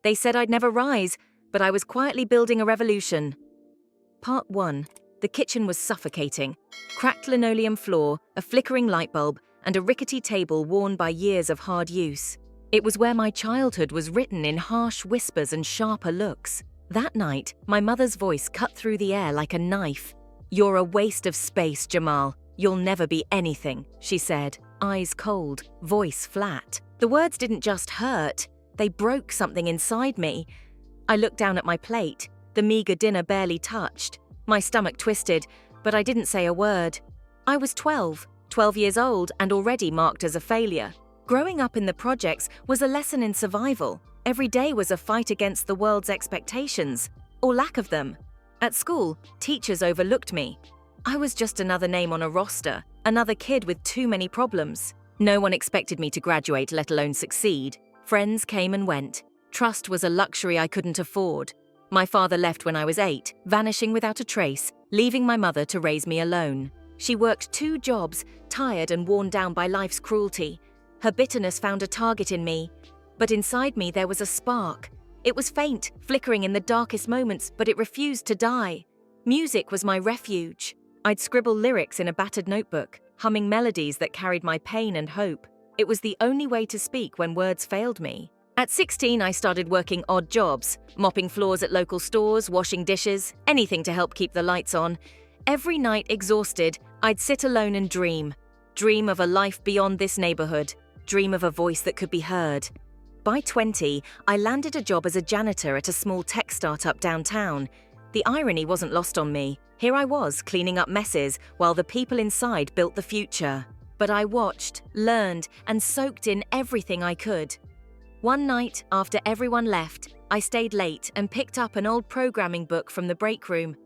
They said I'd never rise, but I was quietly building a revolution. Part 1. The kitchen was suffocating. Cracked linoleum floor, a flickering light bulb, and a rickety table worn by years of hard use. It was where my childhood was written in harsh whispers and sharper looks. That night, my mother's voice cut through the air like a knife. "You're a waste of space, Jamal. You'll never be anything," she said, eyes cold, voice flat. The words didn't just hurt, they broke something inside me. I looked down at my plate, the meager dinner barely touched. My stomach twisted, but I didn't say a word. I was 12 years old and already marked as a failure. Growing up in the projects was a lesson in survival. Every day was a fight against the world's expectations, or lack of them. At school, teachers overlooked me. I was just another name on a roster, another kid with too many problems. No one expected me to graduate, let alone succeed. Friends came and went. Trust was a luxury I couldn't afford. My father left when I was 8, vanishing without a trace, leaving my mother to raise me alone. She worked 2 jobs, tired and worn down by life's cruelty. Her bitterness found a target in me, but inside me there was a spark. It was faint, flickering in the darkest moments, but it refused to die. Music was my refuge. I'd scribble lyrics in a battered notebook, humming melodies that carried my pain and hope. It was the only way to speak when words failed me. At 16, I started working odd jobs, mopping floors at local stores, washing dishes, anything to help keep the lights on. Every night, exhausted, I'd sit alone and dream. Dream of a life beyond this neighborhood. Dream of a voice that could be heard. By 20, I landed a job as a janitor at a small tech startup downtown. The irony wasn't lost on me. Here I was, cleaning up messes, while the people inside built the future. But I watched, learned, and soaked in everything I could. One night, after everyone left, I stayed late and picked up an old programming book from the break room.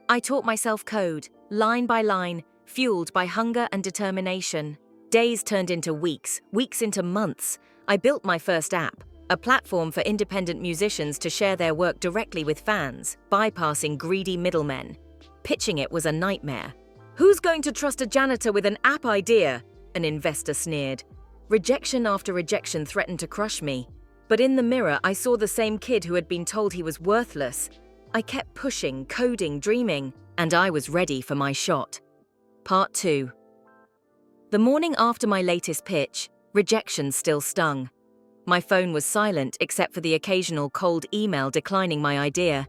I taught myself code, line by line, fueled by hunger and determination. Days turned into weeks, weeks into months. I built my first app, a platform for independent musicians to share their work directly with fans, bypassing greedy middlemen. Pitching it was a nightmare. "Who's going to trust a janitor with an app idea?" an investor sneered. Rejection after rejection threatened to crush me. But in the mirror, I saw the same kid who had been told he was worthless. I kept pushing, coding, dreaming, and I was ready for my shot. Part 2. The morning after my latest pitch, rejection still stung. My phone was silent except for the occasional cold email declining my idea.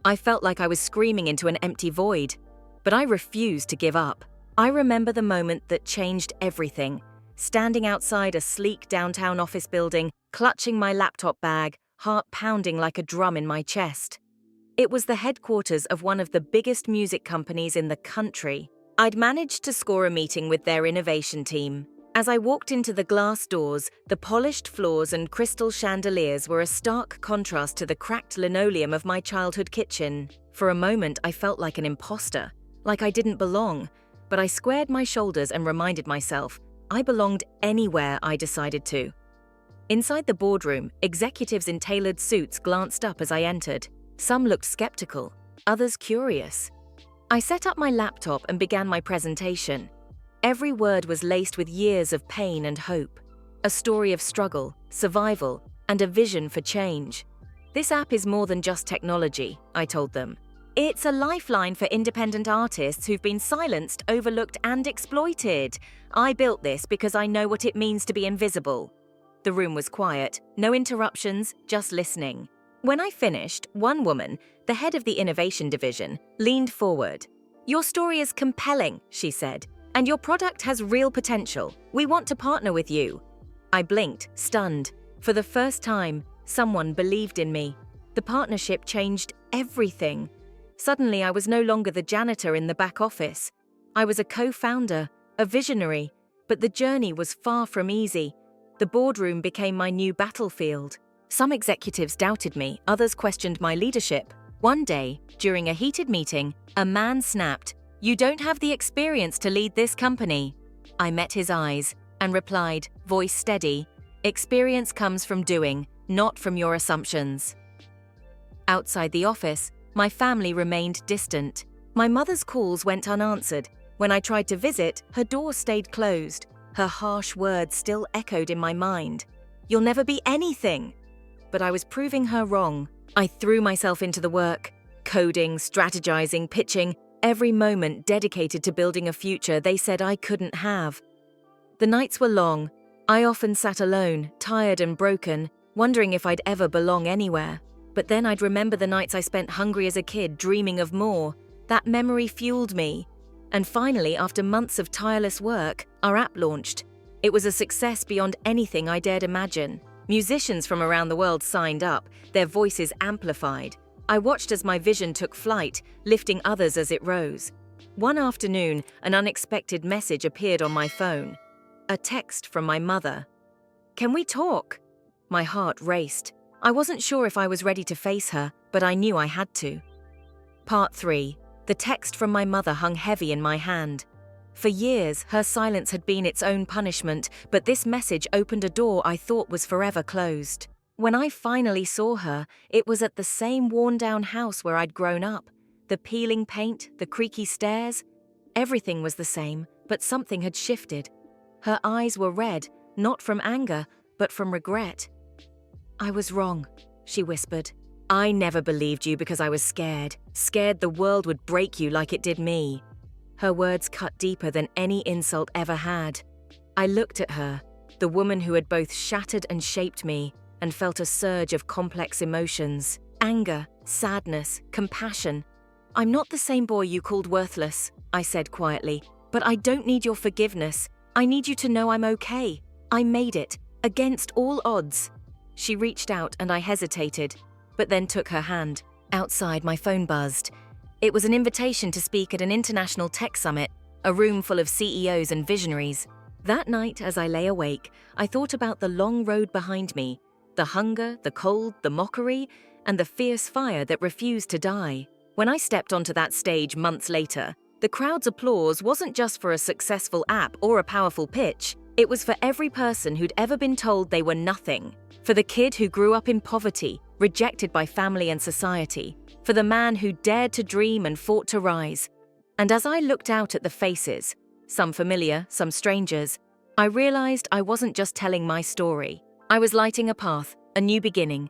I felt like I was screaming into an empty void, but I refused to give up. I remember the moment that changed everything. Standing outside a sleek downtown office building, clutching my laptop bag, heart pounding like a drum in my chest. It was the headquarters of one of the biggest music companies in the country. I'd managed to score a meeting with their innovation team. As I walked into the glass doors, the polished floors and crystal chandeliers were a stark contrast to the cracked linoleum of my childhood kitchen. For a moment, I felt like an imposter, like I didn't belong, but I squared my shoulders and reminded myself, I belonged anywhere I decided to. Inside the boardroom, executives in tailored suits glanced up as I entered. Some looked skeptical, others curious. I set up my laptop and began my presentation. Every word was laced with years of pain and hope. A story of struggle, survival, and a vision for change. This app is more than just technology, I told them. It's a lifeline for independent artists who've been silenced, overlooked, and exploited. I built this because I know what it means to be invisible. The room was quiet, no interruptions, just listening. When I finished, one woman, the head of the innovation division, leaned forward. "Your story is compelling," she said, "and your product has real potential. We want to partner with you." I blinked, stunned. For the first time, someone believed in me. The partnership changed everything. Suddenly, I was no longer the janitor in the back office. I was a co-founder, a visionary, but the journey was far from easy. The boardroom became my new battlefield. Some executives doubted me, others questioned my leadership. One day, during a heated meeting, a man snapped, "You don't have the experience to lead this company." I met his eyes and replied, voice steady, "Experience comes from doing, not from your assumptions." Outside the office, my family remained distant. My mother's calls went unanswered. When I tried to visit, her door stayed closed. Her harsh words still echoed in my mind. "You'll never be anything." but I was proving her wrong. I threw myself into the work, coding, strategizing, pitching, every moment dedicated to building a future they said I couldn't have. The nights were long. I often sat alone, tired and broken, wondering if I'd ever belong anywhere. But then I'd remember the nights I spent hungry as a kid, dreaming of more. That memory fueled me. And finally, after months of tireless work, our app launched. It was a success beyond anything I dared imagine. Musicians from around the world signed up, their voices amplified. I watched as my vision took flight, lifting others as it rose. One afternoon, an unexpected message appeared on my phone. A text from my mother. "Can we talk?" My heart raced. I wasn't sure if I was ready to face her, but I knew I had to. Part 3. The text from my mother hung heavy in my hand. For years, her silence had been its own punishment, but this message opened a door I thought was forever closed. When I finally saw her, it was at the same worn-down house where I'd grown up. The peeling paint, the creaky stairs, everything was the same, but something had shifted. Her eyes were red, not from anger, but from regret. "I was wrong," she whispered. "I never believed you because I was scared the world would break you like it did me." Her words cut deeper than any insult ever had. I looked at her, the woman who had both shattered and shaped me, and felt a surge of complex emotions. Anger, sadness, compassion. "I'm not the same boy you called worthless," I said quietly, "but I don't need your forgiveness. I need you to know I'm okay. I made it, against all odds." She reached out and I hesitated, but then took her hand. Outside, my phone buzzed. It was an invitation to speak at an international tech summit, a room full of CEOs and visionaries. That night, as I lay awake, I thought about the long road behind me, the hunger, the cold, the mockery, and the fierce fire that refused to die. When I stepped onto that stage months later, the crowd's applause wasn't just for a successful app or a powerful pitch. It was for every person who'd ever been told they were nothing. For the kid who grew up in poverty, rejected by family and society. For the man who dared to dream and fought to rise. And as I looked out at the faces, some familiar, some strangers, I realized I wasn't just telling my story. I was lighting a path, a new beginning,